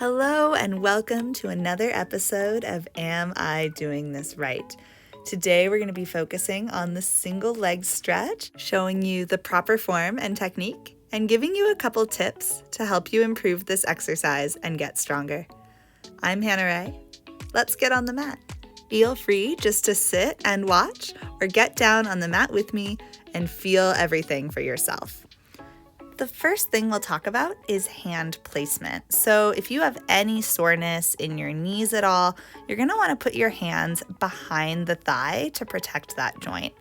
Hello and welcome to another episode of Am I Doing This Right? Today we're going to be focusing on the single leg stretch, showing you the proper form and technique, and giving you a couple tips to help you improve this exercise and get stronger. I'm Hannah Ray. Let's get on the mat. Feel free just to sit and watch or get down on the mat with me and feel everything for yourself. The first thing we'll talk about is hand placement. So if you have any soreness in your knees at all, you're going to want to put your hands behind the thigh to protect that joint.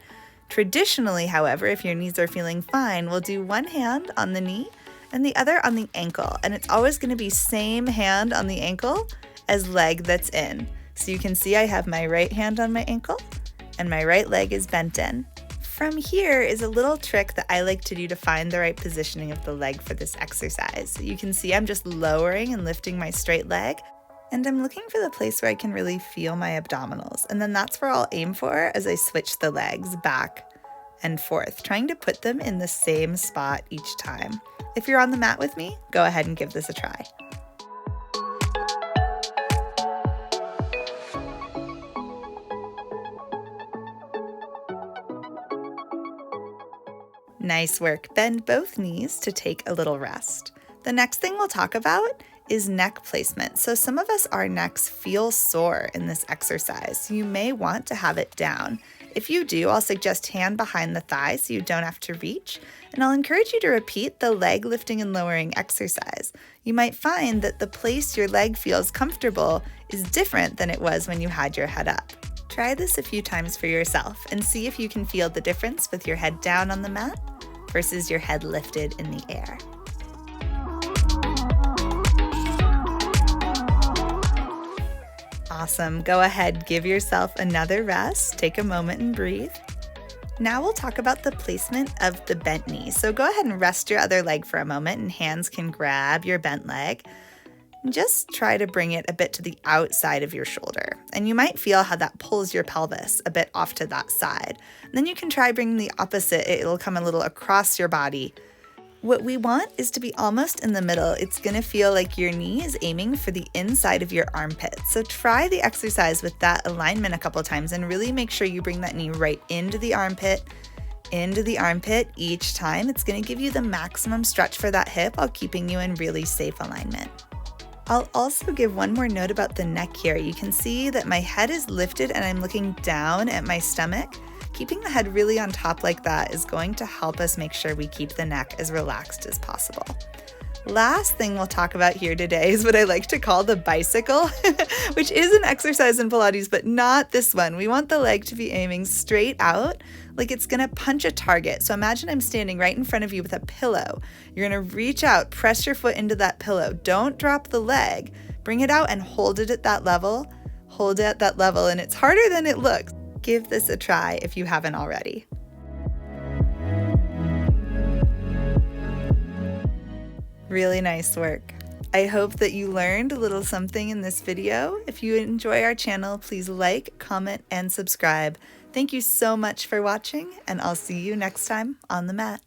Traditionally, however, if your knees are feeling fine, we'll do one hand on the knee and the other on the ankle. And it's always going to be same hand on the ankle as leg that's in. So you can see I have my right hand on my ankle and my right leg is bent in. From here is a little trick that I like to do to find the right positioning of the leg for this exercise. You can see I'm just lowering and lifting my straight leg, and I'm looking for the place where I can really feel my abdominals. And then that's where I'll aim for as I switch the legs back and forth, trying to put them in the same spot each time. If you're on the mat with me, go ahead and give this a try. Nice work. Bend both knees to take a little rest. The next thing we'll talk about is neck placement. So some of us, our necks feel sore in this exercise. You may want to have it down. If you do, I'll suggest hand behind the thigh so you don't have to reach. And I'll encourage you to repeat the leg lifting and lowering exercise. You might find that the place your leg feels comfortable is different than it was when you had your head up. Try this a few times for yourself and see if you can feel the difference with your head down on the mat versus your head lifted in the air. Awesome. Go ahead, give yourself another rest. Take a moment and breathe. Now we'll talk about the placement of the bent knee. So go ahead and rest your other leg for a moment and hands can grab your bent leg. And just try to bring it a bit to the outside of your shoulder. And you might feel how that pulls your pelvis a bit off to that side. And then you can try bringing the opposite. It'll come a little across your body. What we want is to be almost in the middle. It's going to feel like your knee is aiming for the inside of your armpit. So try the exercise with that alignment a couple times and really make sure you bring that knee right into the armpit each time. It's going to give you the maximum stretch for that hip while keeping you in really safe alignment. I'll also give one more note about the neck here. You can see that my head is lifted and I'm looking down at my stomach. Keeping the head really on top like that is going to help us make sure we keep the neck as relaxed as possible. Last thing we'll talk about here today is what I like to call the bicycle, which is an exercise in Pilates, but not this one. We want the leg to be aiming straight out like it's going to punch a target. So imagine I'm standing right in front of you with a pillow. You're going to reach out, press your foot into that pillow. Don't drop the leg. Bring it out and hold it at that level. Hold it at that level, and it's harder than it looks. Give this a try if you haven't already. Really nice work. I hope that you learned a little something in this video. If you enjoy our channel, please like, comment, and subscribe. Thank you so much for watching, and I'll see you next time on the mat.